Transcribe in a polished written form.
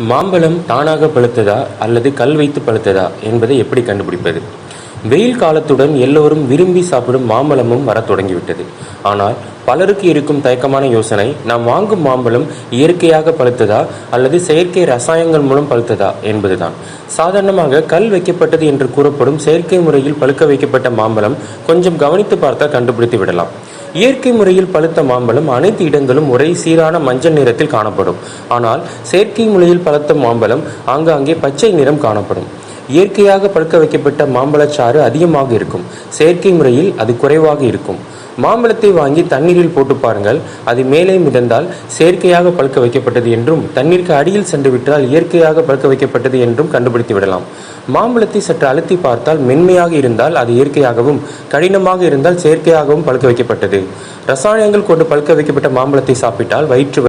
மாம்பழம் தானாக பழுத்ததா அல்லது கல் வைத்து பழுத்ததா என்பதை எப்படி கண்டுபிடிப்பது? வெயில் காலத்துடன் எல்லோரும் விரும்பி சாப்பிடும் மாம்பழமும் வரத் தொடங்கிவிட்டது. ஆனால் பலருக்கு இருக்கும் தயக்கமான யோசனை, நாம் வாங்கும் மாம்பழம் இயற்கையாக பழுத்ததா அல்லது செயற்கை ரசாயனங்கள் மூலம் பழுத்ததா என்பதுதான். சாதாரணமாக கல் வைக்கப்பட்டது என்று கூறப்படும் செயற்கை முறையில் பழுக்க வைக்கப்பட்ட மாம்பழம் கொஞ்சம் கவனித்து பார்த்தால் கண்டுபிடித்து விடலாம். இயற்கை முறையில் பழுத்த மாம்பழம் அனைத்து இடங்களும் ஒரே சீரான மஞ்சள் நிறத்தில் காணப்படும். ஆனால் செயற்கை முறையில் பழுத்த மாம்பழம் ஆங்காங்கே பச்சை நிறம் காணப்படும். இயற்கையாக பழுக்க வைக்கப்பட்ட மாம்பழச்சாறு அதிகமாக இருக்கும், செயற்கை முறையில் அது குறைவாக இருக்கும். மாம்பழத்தை வாங்கி தண்ணீரில் போட்டு பாருங்கள். அது மேலே மிதந்தால் செயற்கையாக பழுக்க வைக்கப்பட்டது என்றும், தண்ணீருக்கு அடியில் சென்று விட்டால் இயற்கையாக பழுக்க வைக்கப்பட்டது என்றும் கண்டுபிடித்து விடலாம். மாம்பழத்தை சற்று அழுத்தி பார்த்தால் மென்மையாக இருந்தால் அது இயற்கையாகவும், கடினமாக இருந்தால் செயற்கையாகவும் பழுக்க வைக்கப்பட்டது. ரசாயனங்கள் கொண்டு பழுக்க வைக்கப்பட்ட மாம்பழத்தை சாப்பிட்டால் வயிற்று